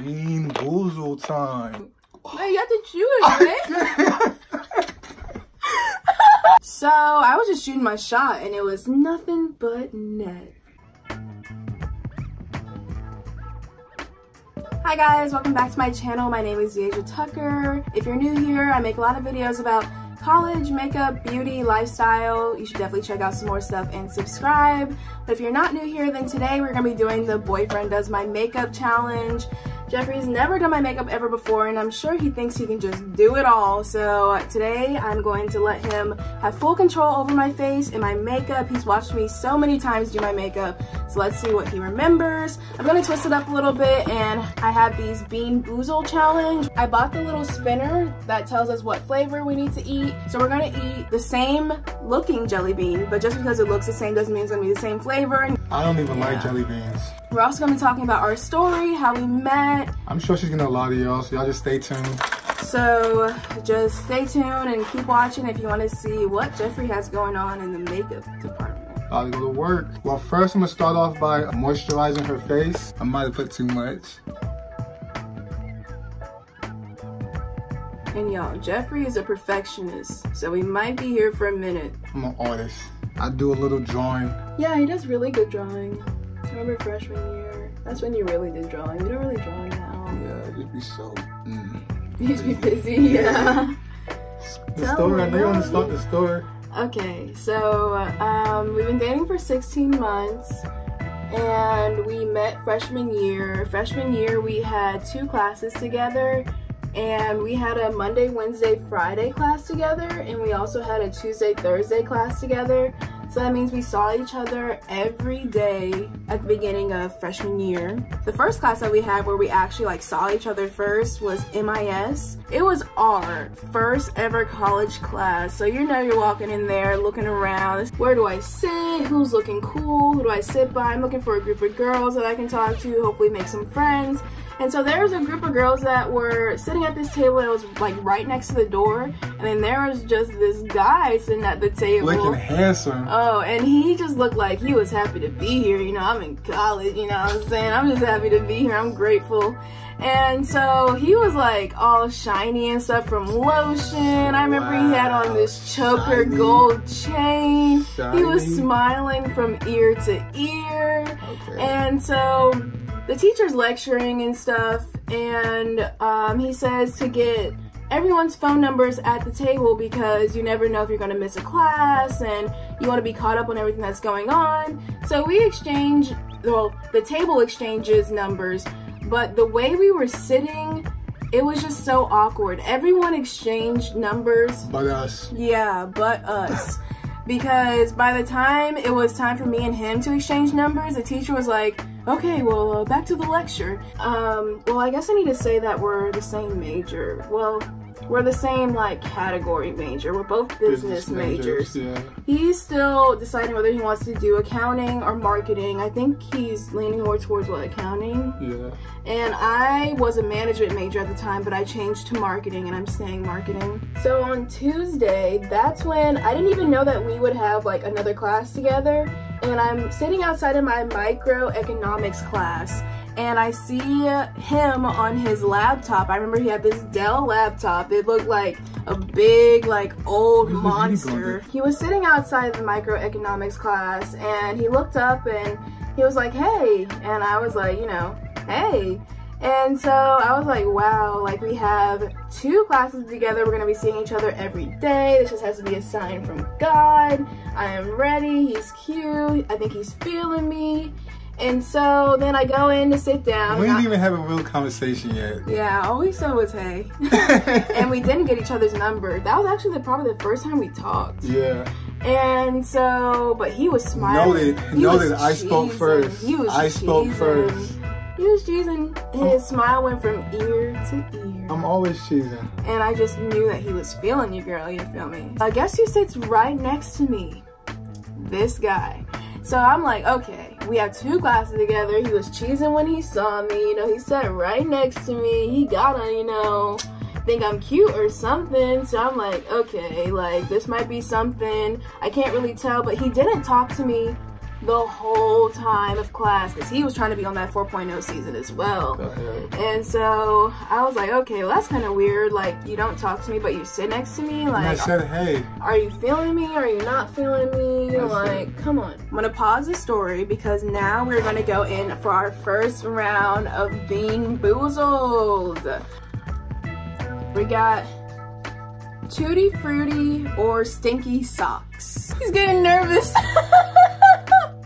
Bean Boozle time. Hey, you have to chew it, right? So I was just shooting my shot and it was nothing but net. Hi guys, welcome back to my channel. My name is Deja Tucker. If you're new here, I make a lot of videos about college, makeup, beauty, lifestyle. You should definitely check out some more stuff and subscribe. But if you're not new here, then today we're gonna be doing the Boyfriend Does My Makeup challenge. Jeffrey's never done my makeup ever before, and I'm sure he thinks he can just do it all. So today I'm going to let him have full control over my face and my makeup. He's watched me so many times do my makeup, so let's see what he remembers. I'm gonna twist it up a little bit, and I have these Bean Boozle challenge. I bought the little spinner that tells us what flavor we need to eat. So we're gonna eat the same looking jelly bean, but just because it looks the same doesn't mean it's gonna be the same flavor. I don't even like jelly beans. We're also gonna be talking about our story, how we met. I'm sure she's gonna lie to y'all, so y'all just stay tuned. So just stay tuned and keep watching if you want to see what Jeffrey has going on in the makeup department. About to go to work. Well, first I'm gonna start off by moisturizing her face. I might have put too much. And y'all, Jeffrey is a perfectionist, so we might be here for a minute. I'm an artist. I do a little drawing. Yeah, he does really good drawing. I remember freshman year. That's when you really did drawing. You don't really draw now. Yeah, you'd be so. You used to be busy, yeah. The story, I know you want to start the story. Okay, so we've been dating for 16 months. And we met freshman year. Freshman year, we had 2 classes together. And we had a Monday, Wednesday, Friday class together, and we also had a Tuesday, Thursday class together. So that means we saw each other every day at the beginning of freshman year. The first class that we had where we actually saw each other first was MIS. It was our first ever college class. So you know you're walking in there looking around. Where do I sit? Who's looking cool? Who do I sit by? I'm looking for a group of girls that I can talk to, hopefully make some friends. And so there was a group of girls that were sitting at this table that was right next to the door. And then there was just this guy sitting at the table. Looking handsome. Oh, and he just looked like he was happy to be here. You know, I'm in college, you know what I'm saying? I'm just happy to be here. I'm grateful. And so he was all shiny and stuff from lotion. I remember he had on this choker gold chain. Shiny. He was smiling from ear to ear. Okay. And so the teacher's lecturing and stuff, and he says to get everyone's phone numbers at the table because you never know if you're going to miss a class and you want to be caught up on everything that's going on. So we exchange, well, the table exchanges numbers, but the way we were sitting, it was just so awkward. Everyone exchanged numbers. But us. Yeah, but us. Because by the time it was time for me and him to exchange numbers, the teacher was like, okay, well, back to the lecture. Well, I guess I need to say that we're the same major. Well, we're the same, category major. We're both business majors. Yeah. He's still deciding whether he wants to do accounting or marketing. I think he's leaning more towards, accounting? Yeah. And I was a management major at the time, but I changed to marketing, and I'm staying marketing. So on Tuesday, that's when I didn't even know that we would have, another class together. And I'm sitting outside of my microeconomics class, and I see him on his laptop. I remember he had this Dell laptop. It looked like a big, old monster. He was sitting outside the microeconomics class, and he looked up, and he was like, hey. And I was like, hey. And so I was like, wow, we have 2 classes together. We're gonna be seeing each other every day. This just has to be a sign from God. I am ready. He's cute. I think he's feeling me. And so then I go in to sit down. We didn't even have a real conversation yet. Yeah, all we said was hey. And we didn't get each other's number. That was actually probably the first time we talked. Yeah. And so, but he was smiling. Noted, I spoke first. I spoke first. He was cheesing. His smile went from ear to ear. I'm always cheesing. And I just knew that he was feeling you, girl. You feel me? I guess who sits right next to me? This guy. So I'm like, okay, we have 2 classes together. He was cheesing when he saw me. He sat right next to me. He gotta, think I'm cute or something. So I'm like, okay, this might be something. I can't really tell, but he didn't talk to me the whole time of class because he was trying to be on that 4.0 season as well. And so I was like, okay, well that's kind of weird. Like, you don't talk to me, but you sit next to me. Like, and I said, hey, are you feeling me? Are you not feeling me? Like, come on. I'm gonna pause the story because now we're gonna go in for our first round of Bean Boozled. We got Tutti Frutti or Stinky Socks. He's getting nervous.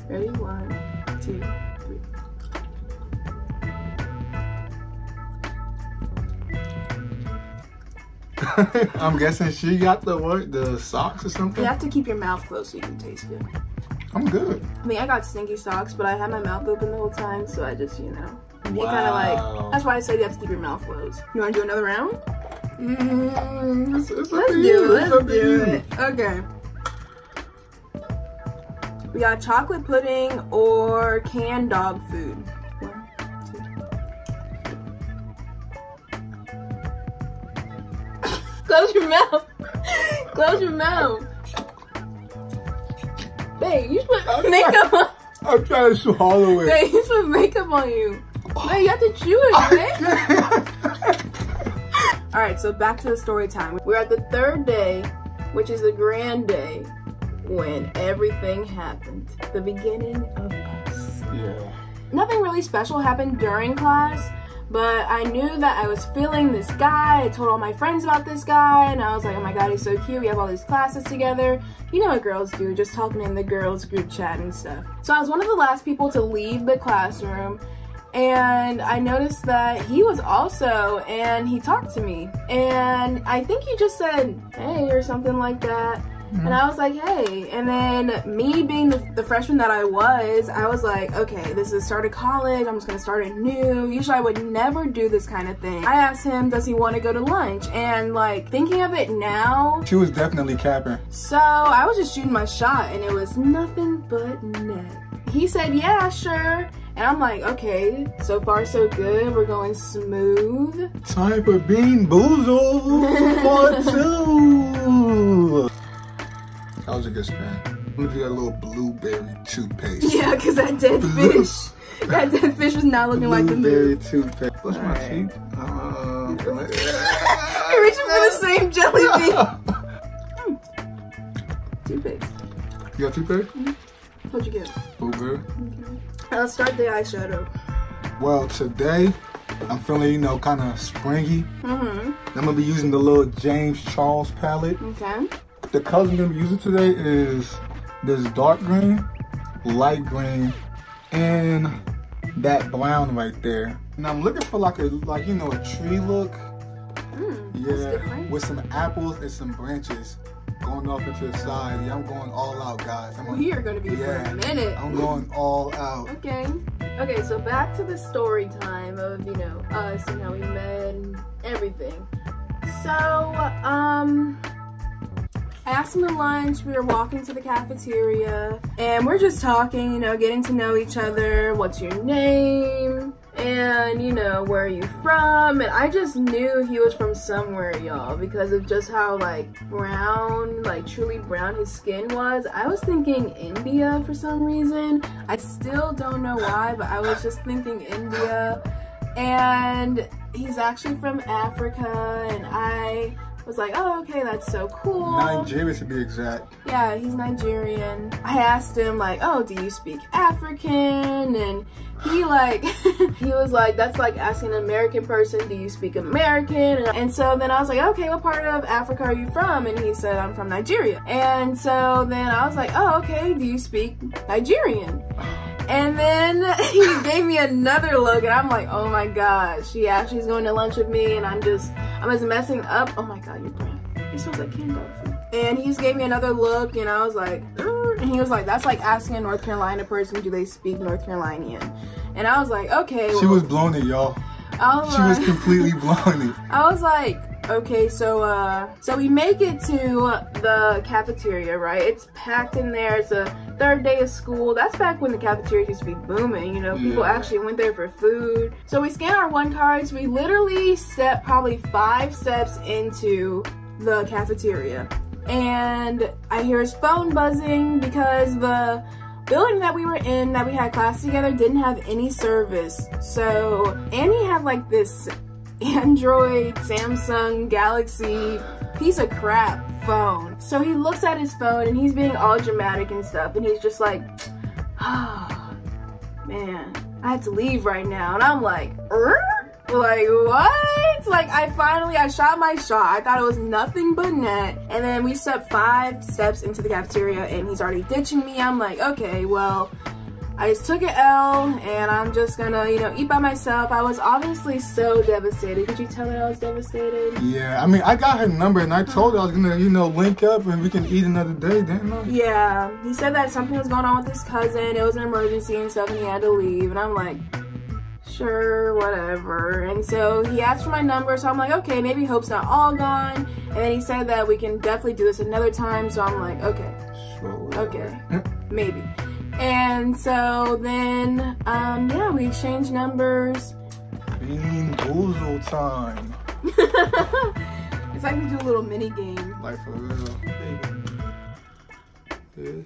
Ready? 1, 2, 3. I'm guessing she got the socks or something? You have to keep your mouth closed so you can taste it. I'm good. I mean, I got stinky socks, but I had my mouth open the whole time, so I just, you know. Wow. It kind of like, that's why I said you have to keep your mouth closed. You want to do another round? Let's do it. Okay. We got chocolate pudding or canned dog food. 1, 2. Close your mouth. Close your mouth. Babe, you put makeup on. I'm trying to swallow it. Babe, you put makeup on you. Babe, you have to chew it, right? Alright, so back to the story time. We're at the 3rd day, which is the grand day, when everything happened. The beginning of us. Yeah. Nothing really special happened during class, but I knew that I was feeling this guy. I told all my friends about this guy, and I was like, oh my god, he's so cute. We have all these classes together. You know what girls do, just talking in the girls group chat and stuff. So I was one of the last people to leave the classroom, and I noticed that he was also, and he talked to me. And I think he just said, hey, or something like that. And I was like, hey. And then me being the freshman that I was like, okay, this is the start of college. I'm just gonna start it new. Usually I would never do this kind of thing. I asked him, does he want to go to lunch? And like, thinking of it now, she was definitely capping. So I was just shooting my shot and it was nothing but net. He said, yeah, sure. And I'm like, okay, so far so good. We're going smooth. Time for Bean Boozled Part 2. That was a good spin. I'm gonna do that little blueberry toothpaste. Yeah, because that dead fish, that dead fish was not looking like the blueberry move. toothpaste. What's my teeth? You're reaching for the same jelly bean. Toothpaste. You got toothpaste? What'd you get? Blueberry. Okay. Let's start the eyeshadow. Well, today I'm feeling, you know, kind of springy. I'm gonna be using the little James Charles palette. Okay. The colors I'm gonna be using today is this dark green, light green, and that brown right there. And I'm looking for like you know, a tree look. Yeah, with some apples and some branches going off into the side. Yeah, I'm going all out, guys. We are gonna be for a minute. I'm going all out. Okay. Okay, so back to the story time of, you know, us and how we met and everything. So, I asked him to lunch. We were walking to the cafeteria and we're just talking, you know, getting to know each other. What's your name? And, you know, where are you from? And I just knew he was from somewhere, y'all, because of just how, like, brown, like, truly brown his skin was. I was thinking India for some reason. I still don't know why, but I was just thinking India. And he's actually from Africa, and I was like, oh, okay, that's so cool. Nigeria to be exact. Yeah, he's Nigerian. I asked him, like, oh, do you speak African? And he like, he was like, that's like asking an American person, do you speak American? And so then I was like, okay, what part of Africa are you from? And he said, I'm from Nigeria. And so then I was like, oh, okay, do you speak Nigerian? And then he gave me another look and I'm like, oh my gosh, yeah, she's going to lunch with me and I'm just messing up. Oh my God, your breath. It smells like canned dog food. And he just gave me another look and I was like, and he was like, that's like asking a North Carolina person, do they speak North Carolinian? And I was like, okay. She was blowing it, y'all. She was completely blowing it. I was like, okay, so we make it to the cafeteria, right? It's packed in there. It's a third day of school. That's back when the cafeteria used to be booming, you know, people actually went there for food. So we scan our one cards. We literally step probably 5 steps into the cafeteria. And I hear his phone buzzing because the building that we were in, that we had class together, didn't have any service. So Annie had like this Android, Samsung, Galaxy piece of crap phone. So he looks at his phone and he's being all dramatic and stuff, and he's just like, oh, man, I had to leave right now. And I'm like, like, what? Like, I shot my shot. I thought it was nothing but net. And then we stepped 5 steps into the cafeteria and he's already ditching me. I'm like, okay, well, I just took an L and I'm just gonna, you know, eat by myself. I was obviously so devastated. Could you tell that I was devastated? Yeah, I mean, I got her number and I told her I was gonna, you know, link up and we can eat another day, didn't I? Yeah, he said that something was going on with his cousin. It was an emergency and stuff and he had to leave. And I'm like, sure, whatever. And so he asked for my number, so I'm like, okay, maybe Hope's not all gone. And then he said that we can definitely do this another time, so I'm like, okay, Sure. okay, maybe. And so then, yeah, we exchanged numbers. Bean boozle time. It's like we do a little mini game. Like for real. Yeah.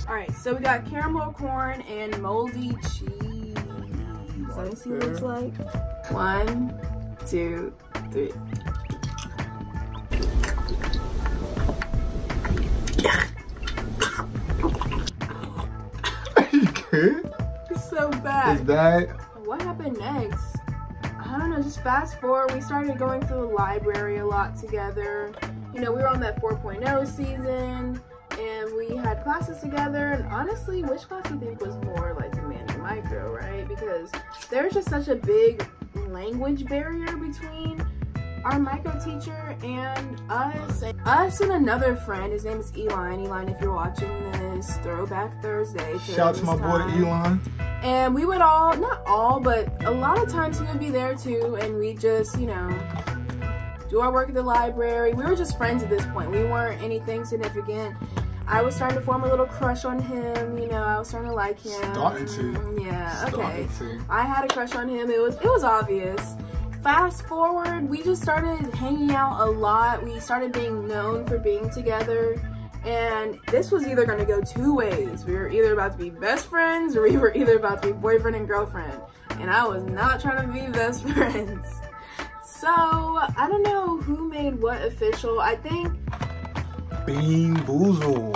All right, so we got caramel corn and moldy cheese. Let me see what it looks like. 1, 2, 3. Are you good? It's so bad. Is that? What happened next? I don't know, just fast forward. We started going to the library a lot together. You know, we were on that 4.0 season and we had classes together. And honestly, which class do you think was more like demanding? Micro, right? Because there's just such a big language barrier between our micro teacher and us. Us and another friend, his name is Elon. Elon, if you're watching this, Throwback Thursday. Shout to my boy Elon. And we would all, not all, but a lot of times he would be there too, and we just, you know, do our work at the library. We were just friends at this point. We weren't anything significant. I was starting to form a little crush on him, you know, I was starting to like him. Starting to. Yeah, okay. Starting to. I had a crush on him. It was obvious. Fast forward, we just started hanging out a lot. We started being known for being together. And this was either going to go 2 ways. We were either about to be best friends or we were either about to be boyfriend and girlfriend. And I was not trying to be best friends. So, I don't know who made what official. I think Bean boozle.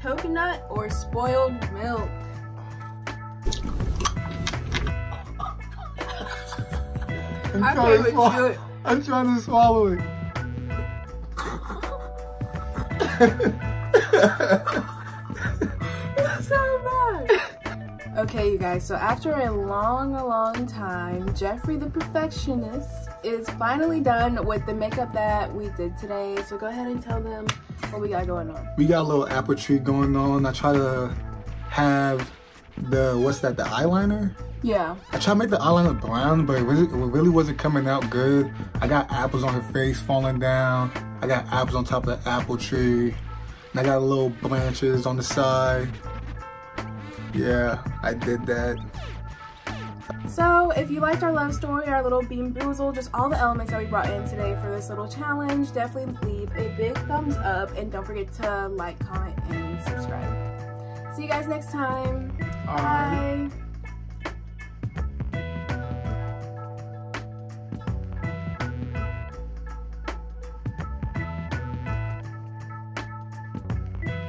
coconut or spoiled milk. I'm trying to swallow it. It's so bad. Okay, you guys, so after a long time, Jeffrey the perfectionist is finally done with the makeup that we did today. So go ahead and tell them what we got going on. We got a little apple tree going on. I try to have the, what's that, the eyeliner? Yeah. I tried to make the eyeliner brown, but it really wasn't coming out good. I got apples on her face falling down. I got apples on top of the apple tree. And I got little branches on the side. Yeah, I did that. So if you liked our love story, our little Bean Boozle, just all the elements that we brought in today for this little challenge, definitely leave a big thumbs up and don't forget to like, comment, and subscribe. See you guys next time. Bye.